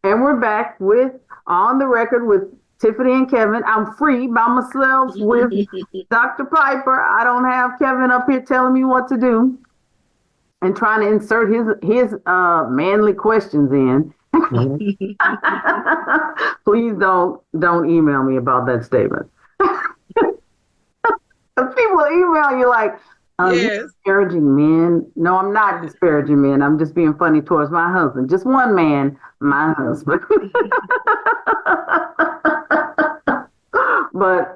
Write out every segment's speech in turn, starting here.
And we're back with On the Record with Tiffany and Kevin. I'm free by myself with Dr. Piper. I don't have Kevin up here telling me what to do and trying to insert his manly questions in. Please don't email me about that statement. People email you like, you're disparaging men. No, I'm not disparaging men. I'm just being funny towards my husband. Just one man, my husband. But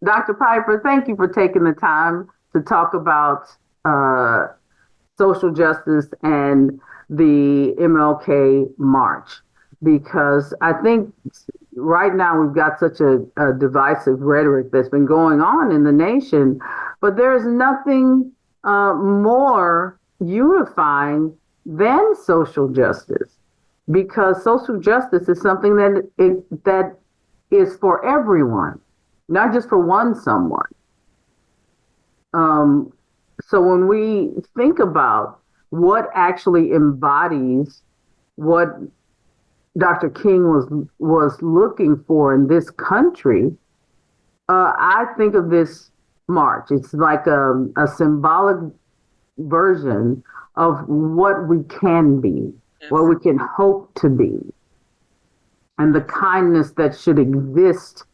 Dr. Piper, thank you for taking the time to talk about social justice and the MLK March, because I think right now we've got such a divisive rhetoric that's been going on in the nation, but there's nothing more unifying than social justice, because social justice is something that is for everyone, not just for one someone. So when we think about what actually embodies what Dr. King was looking for in this country, I think of this march. It's like a symbolic version of what we can be, what we can hope to be, and the kindness that should exist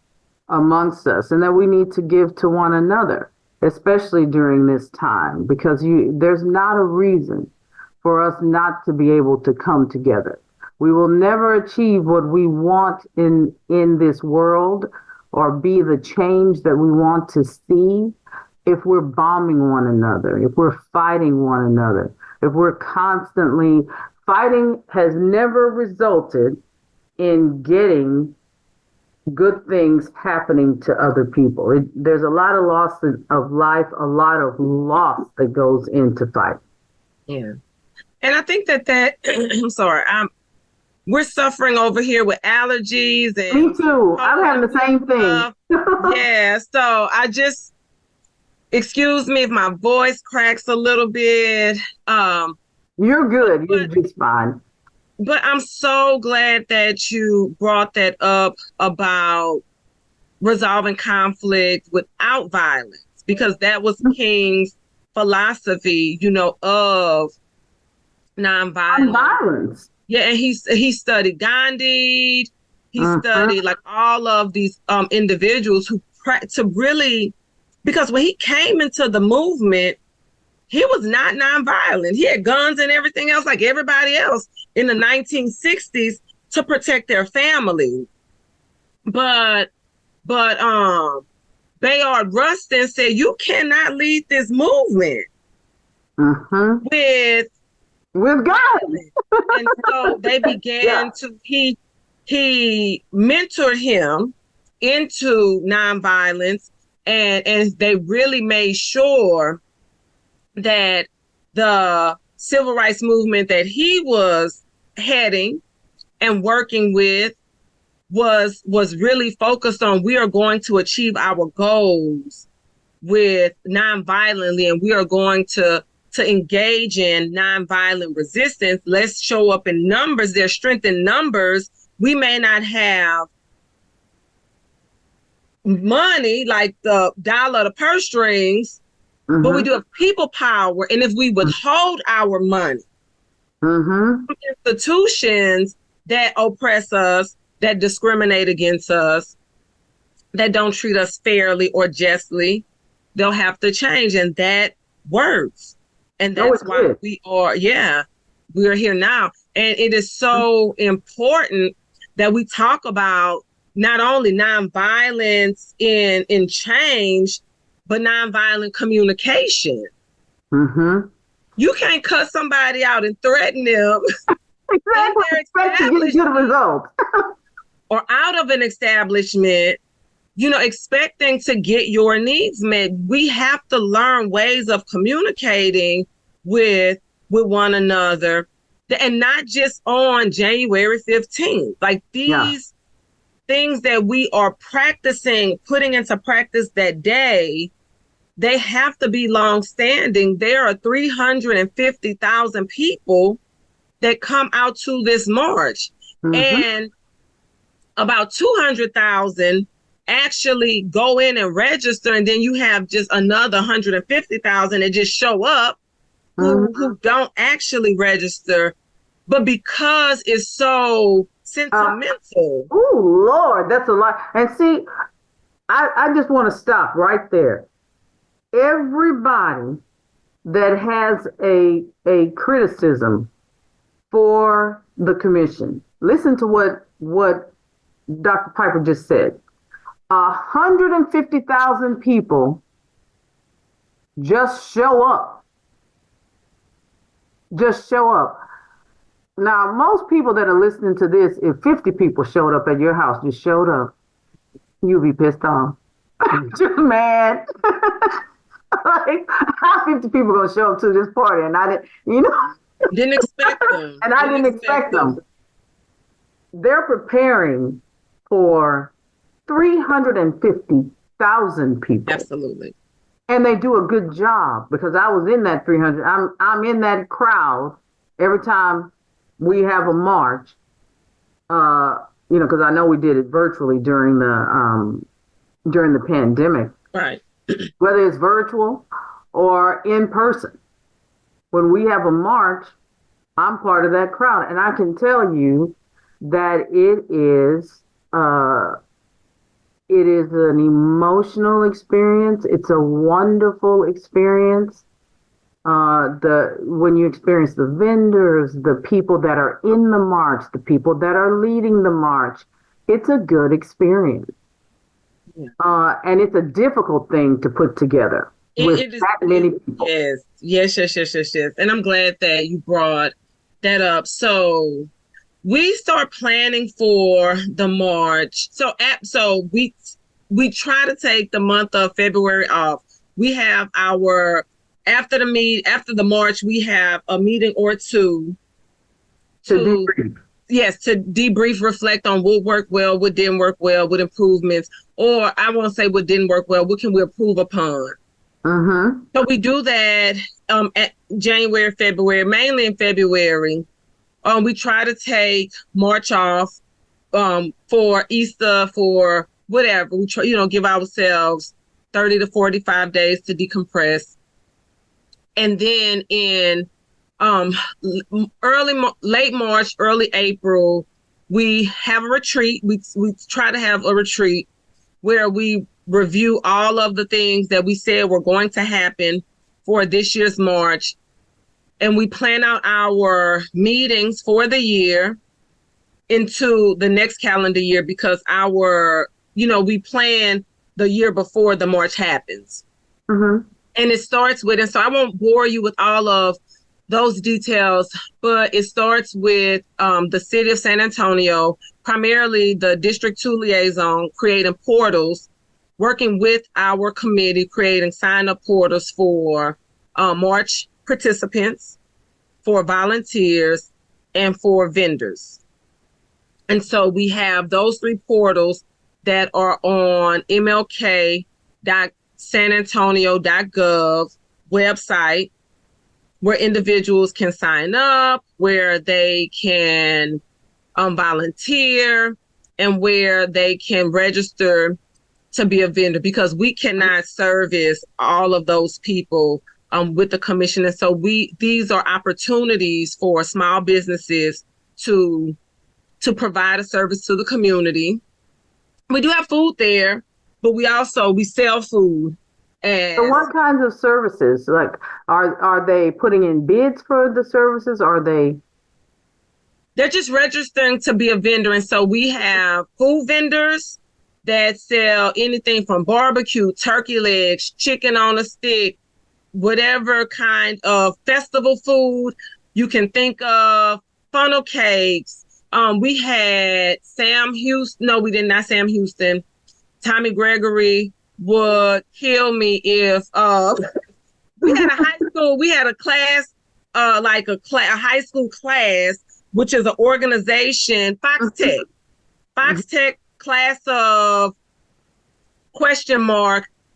amongst us, and that we need to give to one another, especially during this time, because there's not a reason for us not to be able to come together. We will never achieve what we want in this world or be the change that we want to see if we're bombing one another, if we're fighting one another, if we're constantly fighting. Has never resulted in getting good things happening to other people. There's a lot of loss of life, a lot of loss that goes into fighting. Yeah. And I think that I'm sorry, we're suffering over here with allergies. And me too. I'm having the same thing. Yeah. So excuse me if my voice cracks a little bit. You're good. You're just fine. But I'm so glad that you brought that up about resolving conflict without violence, because that was King's philosophy, of nonviolence. Yeah, and he studied Gandhi. He studied like all of these individuals who to really, because when he came into the movement, he was not nonviolent. He had guns and everything else like everybody else in the 1960s to protect their family. But Bayard Rustin said, you cannot lead this movement with guns. And so they began to, he mentored him into nonviolence, and they really made sure that the civil rights movement that he was heading and working with was really focused on, we are going to achieve our goals with nonviolently, and we are going to engage in nonviolent resistance. Let's show up in numbers. There's strength in numbers. We may not have money like the dollar, the purse strings, but we do have people power. And if we withhold our money from institutions that oppress us, that discriminate against us, that don't treat us fairly or justly, they'll have to change. And that works. And that's why we are here now. And it is so important that we talk about not only nonviolence in change, but nonviolent communication. You can't cut somebody out and threaten them. Exactly. Expect to get a good result. Or out of an establishment, expecting to get your needs met. We have to learn ways of communicating with one another, and not just on January 15th. Like these things that we are practicing, putting into practice that day, they have to be long-standing. There are 350,000 people that come out to this march. Mm-hmm. And about 200,000 actually go in and register, and then you have just another 150,000 that just show up who don't actually register, but because it's so sentimental. Oh Lord, that's a lot. And see, I just want to stop right there. Everybody that has a criticism for the commission, listen to what Dr. Piper just said. 150,000 people just show up. Just show up. Now, most people that are listening to this, if 50 people showed up at your house, just showed up, you'd be pissed off. Just mad. Like, how 50 people gonna show up to this party? And I didn't expect them. And I didn't expect them. They're preparing for 350,000 people. Absolutely. And they do a good job, because I was in that 300. I'm in that crowd every time we have a march. Because I know we did it virtually during the pandemic. Right. Whether it's virtual or in person. When we have a march, I'm part of that crowd, and I can tell you that it is an emotional experience. It's a wonderful experience. When you experience the vendors, the people that are in the march, the people that are leading the march, it's a good experience. Yeah. And it's a difficult thing to put together with that many people. Yes. And I'm glad that you brought that up. So we start planning for the march. So we try to take the month of February off. We have after the march, we have a meeting or two to debrief. Yes, to debrief, reflect on what worked well, what didn't work well, what improvements, or I won't say what didn't work well, what can we improve upon? Mm-hmm. So we do that at January, February, mainly in February. We try to take March off for Easter, for whatever. We try, give ourselves 30 to 45 days to decompress. And then in late March, early April, we have a retreat. We try to have a retreat where we review all of the things that we said were going to happen for this year's March. And we plan out our meetings for the year into the next calendar year, because we plan the year before the March happens. Mm-hmm. And it starts with, and so I won't bore you with all of those details, but it starts with the city of San Antonio, primarily the District 2 liaison, creating portals, working with our committee, creating sign-up portals for March participants, for volunteers, and for vendors. And so we have those three portals that are on MLK.sanantonio.gov website, where individuals can sign up, where they can volunteer, and where they can register to be a vendor, because we cannot service all of those people with the commission. And so these are opportunities for small businesses to provide a service to the community. We do have food there, but we sell food. And so what kinds of services? Like, are they putting in bids for the services? They're just registering to be a vendor. And so we have food vendors that sell anything from barbecue, turkey legs, chicken on a stick, whatever kind of festival food you can think of, funnel cakes. We had Sam Houston. No, we did not Sam Houston. Tommy Gregory would kill me if we had a class, a high school class, which is an organization, Fox Tech class of ?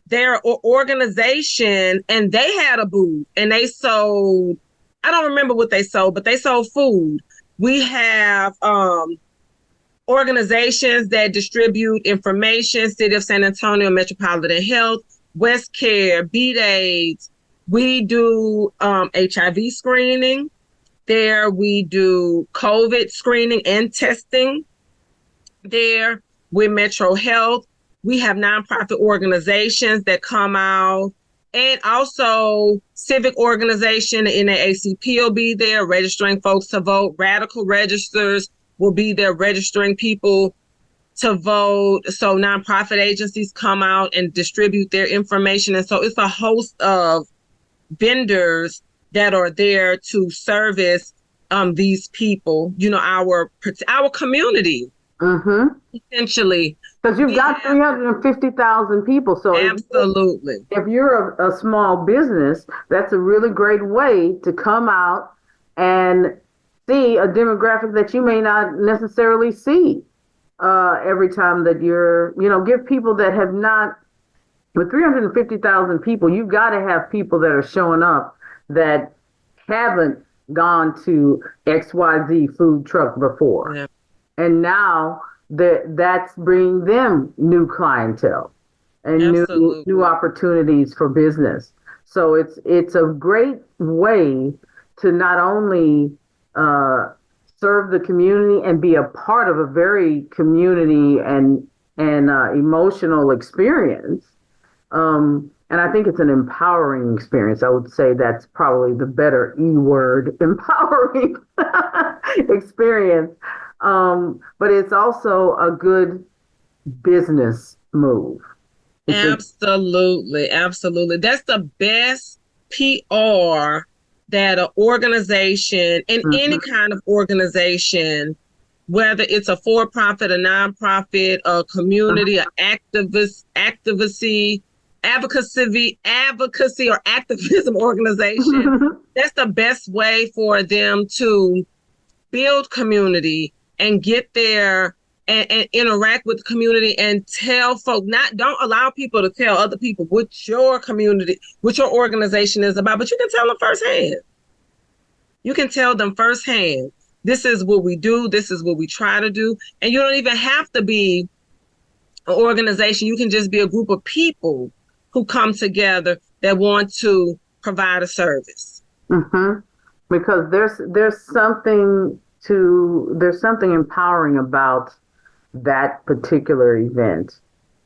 Their organization, and they had a booth, and they sold, I don't remember what they sold, but they sold food. We have organizations that distribute information: City of San Antonio Metropolitan Health, West Care, Beat AIDS. We do HIV screening there. We do COVID screening and testing there with Metro Health. We have nonprofit organizations that come out, and also civic organization. The NAACP will be there registering folks to vote. Radical registers will be there registering people to vote. So nonprofit agencies come out and distribute their information. And so it's a host of vendors that are there to service these people, our community, essentially. Because you've got 350,000 people. So absolutely. If you're a small business, that's a really great way to come out and see a demographic that you may not necessarily see every time that give people that have not, with 350,000 people, you've got to have people that are showing up that haven't gone to XYZ food truck before. Yeah. And now that's bringing them new clientele and new opportunities for business. So it's a great way to not only serve the community and be a part of a very community and emotional experience. And I think it's an empowering experience. I would say that's probably the better E word, empowering experience. But it's also a good business move. Absolutely. That's the best PR that an organization, and any kind of organization, whether it's a for-profit, a nonprofit, a community, an advocacy or activism organization, that's the best way for them to build community and get there and interact with the community and tell folk, don't allow people to tell other people what your community, what your organization is about, but you can tell them firsthand. You can tell them firsthand, this is what we do, this is what we try to do. And you don't even have to be an organization. You can just be a group of people who come together that want to provide a service. Because there's something empowering about that particular event.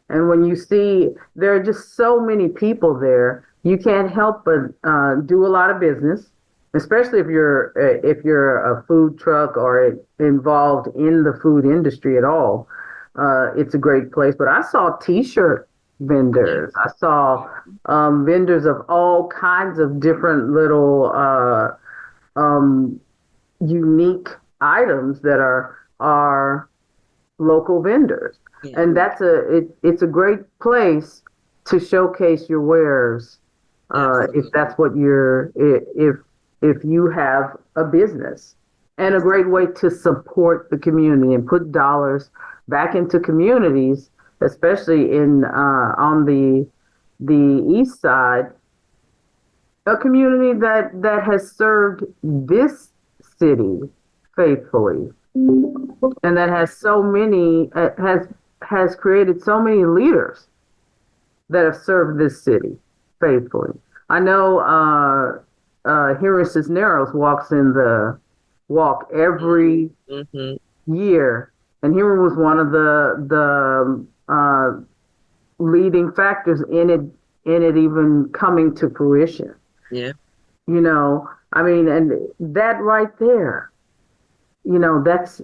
And when you see there are just so many people there, you can't help but do a lot of business, especially if you're a food truck or involved in the food industry at all. It's a great place. But I saw T-shirt vendors. I saw vendors of all kinds of different little unique items that are local vendors. Yeah. And it's a great place to showcase your wares if that's what if you have a business, and a great way to support the community and put dollars back into communities, especially on the east side, a community that has served this city faithfully, and that has so many has created so many leaders that have served this city faithfully. I know Henry Cisneros walks in the walk every year, and Henry was one of the leading factors in it even coming to fruition. Yeah. I mean, and that right there, that's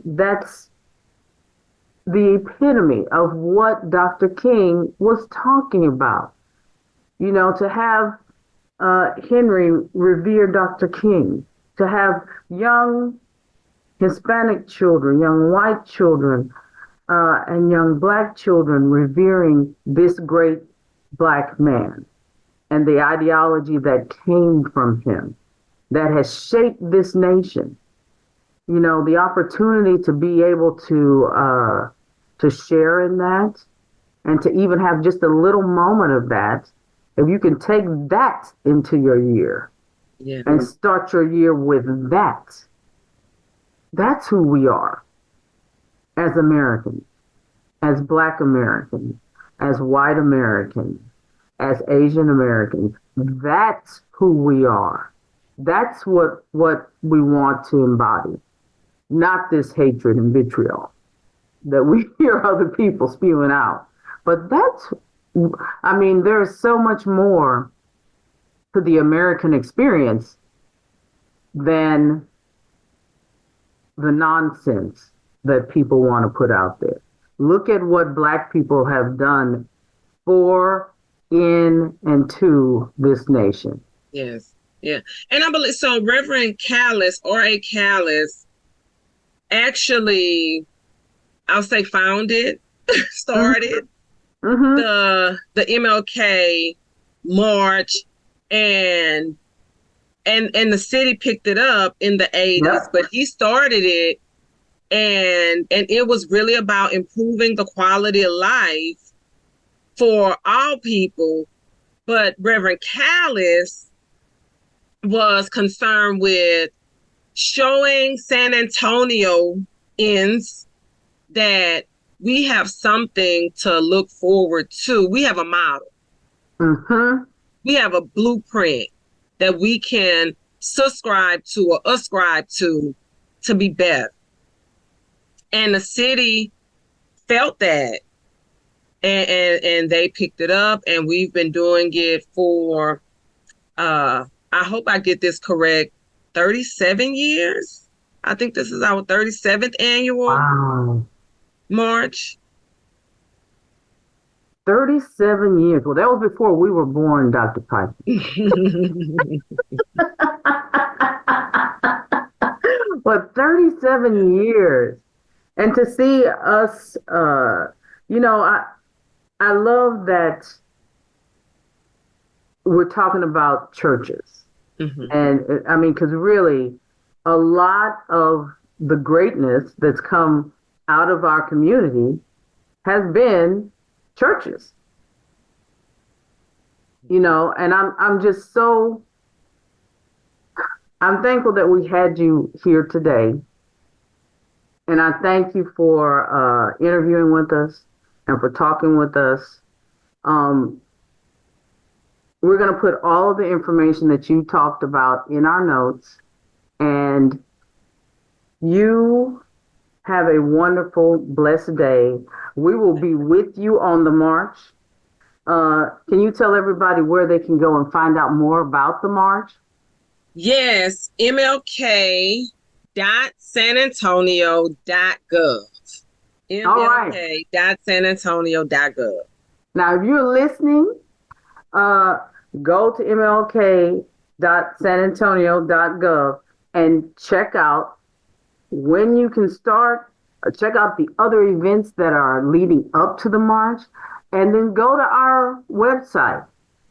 the epitome of what Dr. King was talking about. To have Henry revere Dr. King, to have young Hispanic children, young white children, and young Black children revering this great Black man and the ideology that came from him, that has shaped this nation. The opportunity to be able to share in that, and to even have just a little moment of that. If you can take that into your year and start your year with that, that's who we are. as Americans, as Black Americans, as white Americans, as Asian Americans. That's who we are. That's what we want to embody, not this hatred and vitriol that we hear other people spewing out. But there's so much more to the American experience than the nonsense that people want to put out there. Look at what Black people have done for, in, and to this nation. Yes. Yeah. And I believe so. Reverend Callis, R.A. Callis, actually, I'll say founded, started the MLK march, and the city picked it up in the 80s, yep. But he started it, and it was really about improving the quality of life for all people. But Reverend Callis was concerned with showing San Antonians that we have something to look forward to. We have a model. Mm-hmm. We have a blueprint that we can subscribe to or ascribe to be better. And the city felt that, and they picked it up, and we've been doing it for, I hope I get this correct, 37 years. I think this is our 37th annual march. 37 years. Well, that was before we were born, Dr. Piper. But 37 years. And to see us, I love that we're talking about churches. Mm-hmm. And because really, a lot of the greatness that's come out of our community has been churches. And I'm just I'm thankful that we had you here today. And I thank you for interviewing with us and for talking with us. We're going to put all of the information that you talked about in our notes. And you have a wonderful, blessed day. We will be with you on the march. Can you tell everybody where they can go and find out more about the march? Yes, MLK.sanantonio.gov. MLK.sanantonio.gov. Now, if you're listening, go to MLK.sanantonio.gov and check out when you can start. Check out the other events that are leading up to the march, and then go to our website.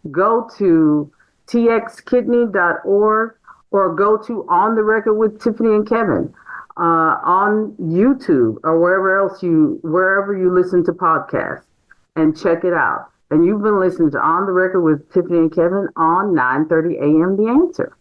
Go to txkidney.org or go to On the Record with Tiffany and Kevin on YouTube or wherever you listen to podcasts, and check it out. And you've been listening to On the Record with Tiffany and Kevin on 9:30 a.m. The Answer.